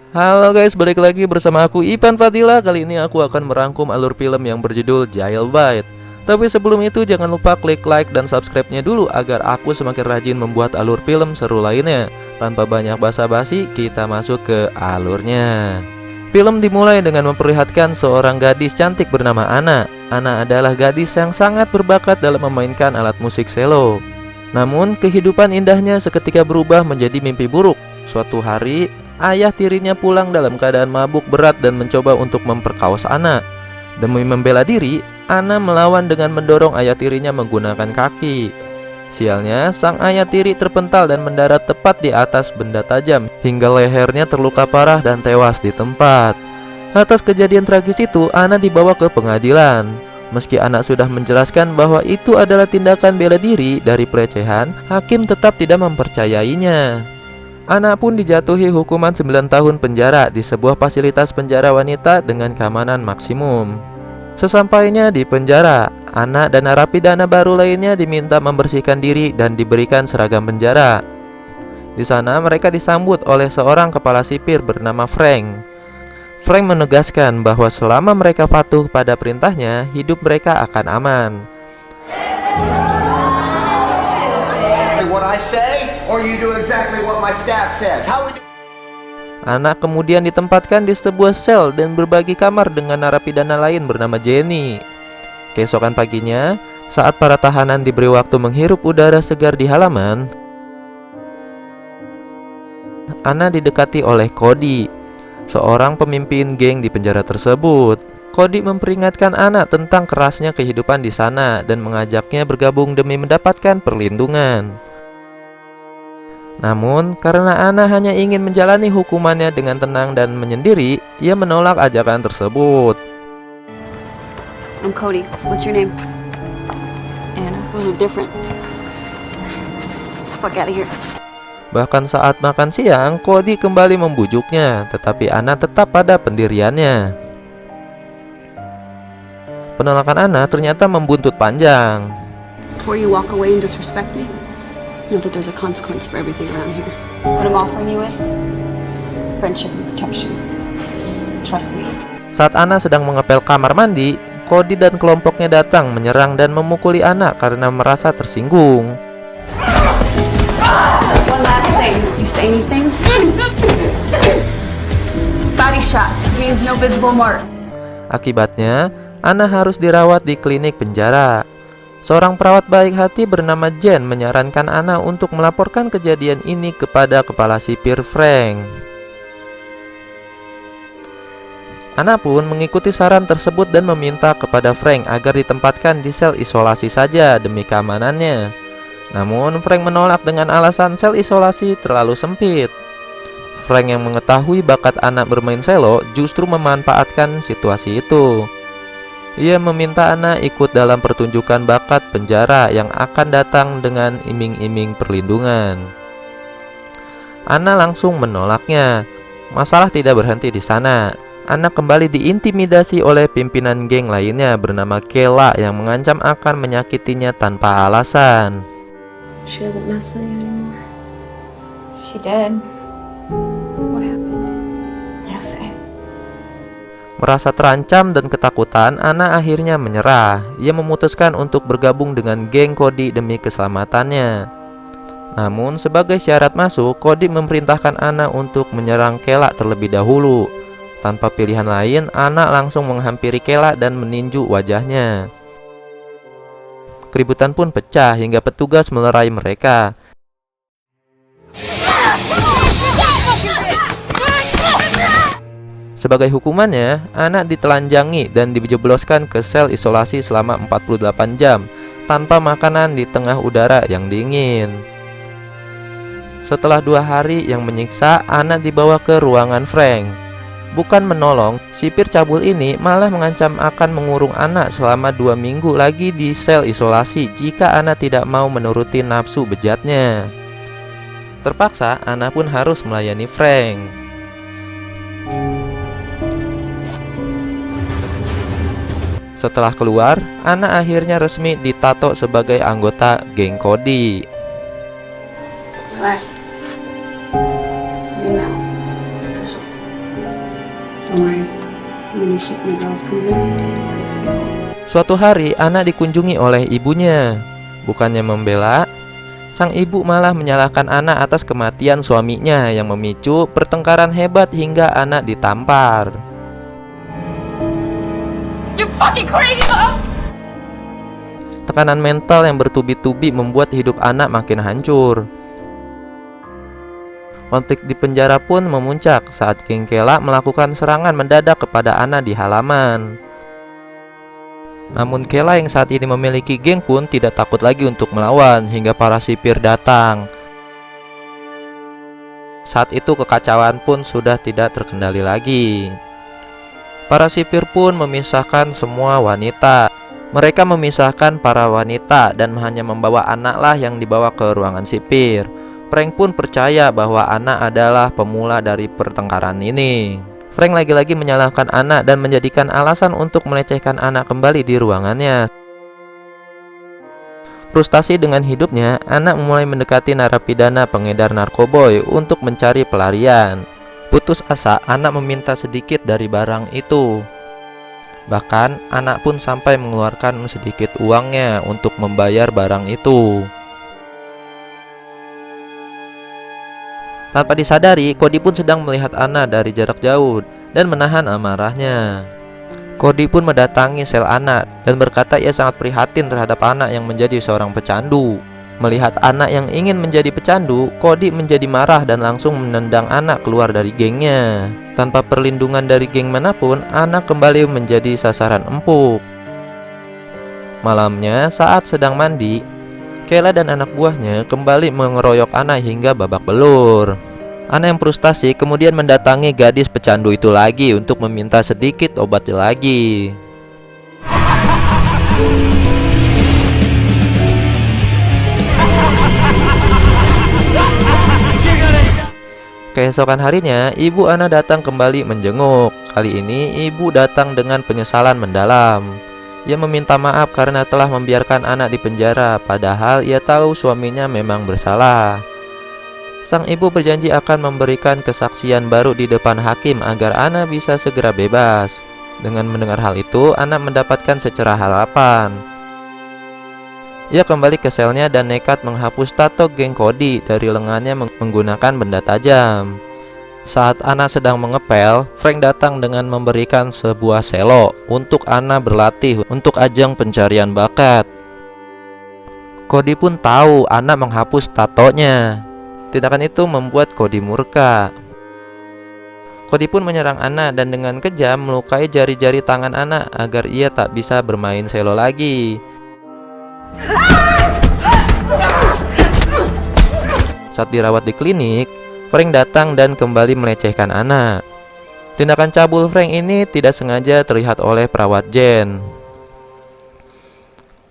Halo guys, balik lagi bersama aku Ipan Fadila. Kali ini aku akan merangkum alur film yang berjudul Jailbait. Tapi sebelum itu jangan lupa klik like dan subscribe-nya dulu agar aku semakin rajin membuat alur film seru lainnya. Tanpa banyak basa-basi, kita masuk ke alurnya. Film dimulai dengan memperlihatkan seorang gadis cantik bernama Ana. Ana adalah gadis yang sangat berbakat dalam memainkan alat musik selo. Namun kehidupan indahnya seketika berubah menjadi mimpi buruk. Suatu hari ayah tirinya pulang dalam keadaan mabuk berat dan mencoba untuk memperkaos Ana. Demi membela diri, Ana melawan dengan mendorong ayah tirinya menggunakan kaki. Sialnya, sang ayah tiri terpental dan mendarat tepat di atas benda tajam hingga lehernya terluka parah dan tewas di tempat. Atas kejadian tragis itu, Ana dibawa ke pengadilan. Meski anak sudah menjelaskan bahwa itu adalah tindakan bela diri dari pelecehan, hakim tetap tidak mempercayainya. Anak pun dijatuhi hukuman 9 tahun penjara di sebuah fasilitas penjara wanita dengan keamanan maksimum. Sesampainya di penjara, anak dan narapidana baru lainnya diminta membersihkan diri dan diberikan seragam penjara. Di sana mereka disambut oleh seorang kepala sipir bernama Frank. Frank menegaskan bahwa selama mereka patuh pada perintahnya, hidup mereka akan aman. Anak kemudian ditempatkan di sebuah sel dan berbagi kamar dengan narapidana lain bernama Jenny. Keesokan paginya, saat para tahanan diberi waktu menghirup udara segar di halaman, Ana didekati oleh Cody, seorang pemimpin geng di penjara tersebut. Cody memperingatkan Ana tentang kerasnya kehidupan di sana dan mengajaknya bergabung demi mendapatkan perlindungan. Namun, karena Ana hanya ingin menjalani hukumannya dengan tenang dan menyendiri, ia menolak ajakan tersebut. I'm Cody. What's your name? Anna. We're different. Fuck out of here. Bahkan saat makan siang, Cody kembali membujuknya, tetapi Ana tetap pada pendiriannya. Penolakan Ana ternyata membuntut panjang. Before you walk away and disrespect me, know that there's a consequence for everything around here. What I'm offering you is friendship and protection. Trust me. Saat Ana sedang mengepel kamar mandi, Cody dan kelompoknya datang menyerang dan memukuli Ana karena merasa tersinggung. One last thing. You say anything? Body shot means no visible mark. Akibatnya, Ana harus dirawat di klinik penjara. Seorang perawat baik hati bernama Jen menyarankan Ana untuk melaporkan kejadian ini kepada kepala sipir Frank. Ana pun mengikuti saran tersebut dan meminta kepada Frank agar ditempatkan di sel isolasi saja demi keamanannya. Namun Frank menolak dengan alasan sel isolasi terlalu sempit. Frank yang mengetahui bakat Ana bermain selo justru memanfaatkan situasi itu. Ia meminta Ana ikut dalam pertunjukan bakat penjara yang akan datang dengan iming-iming perlindungan. Ana langsung menolaknya. Masalah tidak berhenti di sana. Ana kembali diintimidasi oleh pimpinan geng lainnya bernama Kela yang mengancam akan menyakitinya tanpa alasan. She doesn't mess with you anymore. She did. What happened? You'll see. Merasa terancam dan ketakutan, Ana akhirnya menyerah. Ia memutuskan untuk bergabung dengan geng Cody demi keselamatannya. Namun sebagai syarat masuk, Cody memerintahkan Ana untuk menyerang Kela terlebih dahulu. Tanpa pilihan lain, Ana langsung menghampiri Kela dan meninju wajahnya. Keributan pun pecah hingga petugas melerai mereka. Sebagai hukumannya, Ana ditelanjangi dan dijebloskan ke sel isolasi selama 48 jam tanpa makanan di tengah udara yang dingin. Setelah 2 hari yang menyiksa, Ana dibawa ke ruangan Frank. Bukan menolong, sipir cabul ini malah mengancam akan mengurung Ana selama 2 minggu lagi di sel isolasi jika Ana tidak mau menuruti nafsu bejatnya. Terpaksa, Ana pun harus melayani Frank. Setelah keluar, Ana akhirnya resmi ditato sebagai anggota geng Cody. Relax. You know, it's official. then your ship and girls comes in. Suatu hari, Anna dikunjungi oleh ibunya. Bukannya membela, sang ibu malah menyalahkan Anna atas kematian suaminya yang memicu pertengkaran hebat hingga Anna ditampar. You're fucking crazy, Mom! Tekanan mental yang bertubi-tubi membuat hidup Anna makin hancur. Konflik di penjara pun memuncak saat geng Kela melakukan serangan mendadak kepada Anna di halaman. Namun Kela yang saat ini memiliki geng pun tidak takut lagi untuk melawan hingga para sipir datang. Saat itu kekacauan pun sudah tidak terkendali lagi. Para sipir pun memisahkan semua wanita. Mereka memisahkan para wanita dan hanya membawa anaklah yang dibawa ke ruangan sipir. Frank pun percaya bahwa Anna adalah pemula dari pertengkaran ini. Frank lagi-lagi menyalahkan Anna dan menjadikan alasan untuk melecehkan Anna kembali di ruangannya. Frustasi dengan hidupnya, Anna mulai mendekati narapidana pengedar narkoboy untuk mencari pelarian. Putus asa, Anna meminta sedikit dari barang itu. Bahkan, Anna pun sampai mengeluarkan sedikit uangnya untuk membayar barang itu. Tanpa disadari, Cody pun sedang melihat Anna dari jarak jauh dan menahan amarahnya. Cody pun mendatangi sel Anna dan berkata ia sangat prihatin terhadap Anna yang menjadi seorang pecandu. Melihat anak yang ingin menjadi pecandu, Cody menjadi marah dan langsung menendang anak keluar dari gengnya. Tanpa perlindungan dari geng manapun, anak kembali menjadi sasaran empuk. Malamnya, saat sedang mandi, Kela dan anak buahnya kembali mengeroyok Anna hingga babak belur. Anna yang frustasi kemudian mendatangi gadis pecandu itu lagi untuk meminta sedikit obat lagi. Keesokan harinya, ibu Anna datang kembali menjenguk. Kali ini, ibu datang dengan penyesalan mendalam. Ia meminta maaf karena telah membiarkan anak di penjara, padahal ia tahu suaminya memang bersalah. Sang ibu berjanji akan memberikan kesaksian baru di depan hakim agar Anna bisa segera bebas. Dengan mendengar hal itu, Anna mendapatkan secerah harapan. Ia kembali ke selnya dan nekat menghapus tato geng Cody dari lengannya menggunakan benda tajam. Saat Anna sedang mengepel, Frank datang dengan memberikan sebuah selo untuk Anna berlatih untuk ajang pencarian bakat. Cody pun tahu Anna menghapus tatonya. Tindakan itu membuat Cody murka. Cody pun menyerang Anna dan dengan kejam melukai jari-jari tangan Anna agar ia tak bisa bermain selo lagi. Saat dirawat di klinik, Frank datang dan kembali melecehkan Anna. Tindakan cabul Frank ini tidak sengaja terlihat oleh perawat Jen.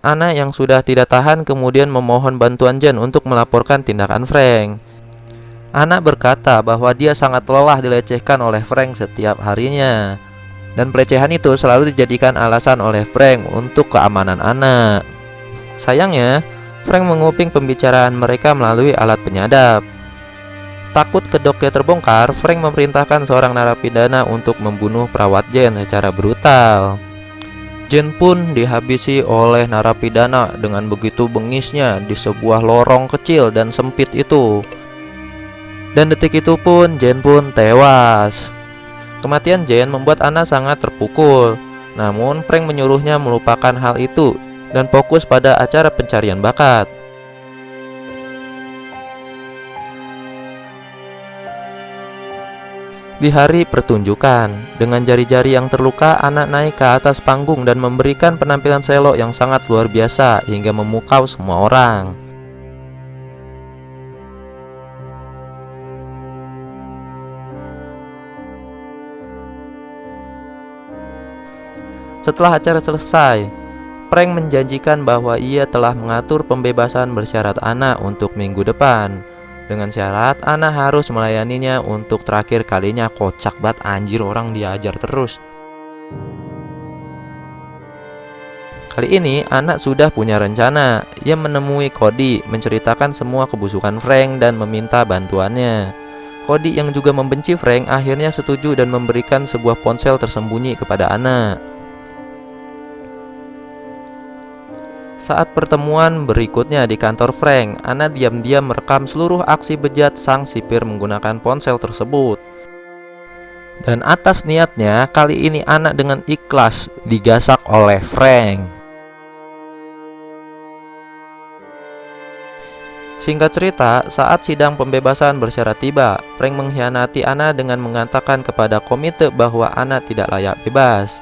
Anna yang sudah tidak tahan kemudian memohon bantuan Jen untuk melaporkan tindakan Frank. Anna berkata bahwa dia sangat lelah dilecehkan oleh Frank setiap harinya, dan pelecehan itu selalu dijadikan alasan oleh Frank untuk keamanan Anna. Sayangnya, Frank menguping pembicaraan mereka melalui alat penyadap. Takut kedoknya terbongkar, Frank memerintahkan seorang narapidana untuk membunuh perawat Jen secara brutal. Jen pun dihabisi oleh narapidana dengan begitu bengisnya di sebuah lorong kecil dan sempit itu. Dan detik itu pun Jen pun tewas. Kematian Jen membuat Anna sangat terpukul. Namun Frank menyuruhnya melupakan hal itu dan fokus pada acara pencarian bakat. Di hari pertunjukan, dengan jari-jari yang terluka, anak naik ke atas panggung dan memberikan penampilan selo yang sangat luar biasa hingga memukau semua orang. Setelah acara selesai, Frank menjanjikan bahwa ia telah mengatur pembebasan bersyarat Anna untuk minggu depan. Dengan syarat Anna harus melayaninya untuk terakhir kalinya. Kocak banget anjir, orang diajar terus. Kali ini Anna sudah punya rencana. Ia menemui Cody, menceritakan semua kebusukan Frank dan meminta bantuannya. Cody yang juga membenci Frank akhirnya setuju dan memberikan sebuah ponsel tersembunyi kepada Anna. Saat pertemuan berikutnya di kantor Frank, Anna diam-diam merekam seluruh aksi bejat sang sipir menggunakan ponsel tersebut. Dan atas niatnya, kali ini Anna dengan ikhlas digasak oleh Frank. Singkat cerita, saat sidang pembebasan bersyarat tiba, Frank mengkhianati Anna dengan mengatakan kepada komite bahwa Anna tidak layak bebas.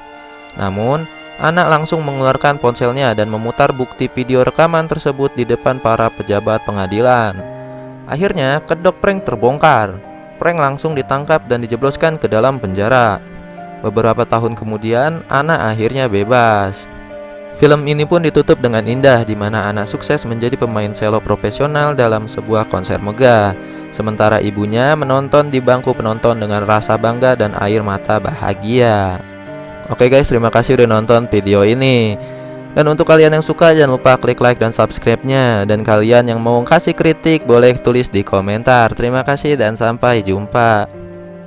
Namun, Anna langsung mengeluarkan ponselnya dan memutar bukti video rekaman tersebut di depan para pejabat pengadilan. Akhirnya, kedok Frank terbongkar. Frank langsung ditangkap dan dijebloskan ke dalam penjara. Beberapa tahun kemudian, Anna akhirnya bebas. Film ini pun ditutup dengan indah, di mana Anna sukses menjadi pemain cello profesional dalam sebuah konser megah. Sementara ibunya menonton di bangku penonton dengan rasa bangga dan air mata bahagia. Oke guys, terima kasih udah nonton video ini. Dan untuk kalian yang suka, jangan lupa klik like dan subscribe-nya. Dan kalian yang mau kasih kritik, boleh tulis di komentar. Terima kasih dan sampai jumpa.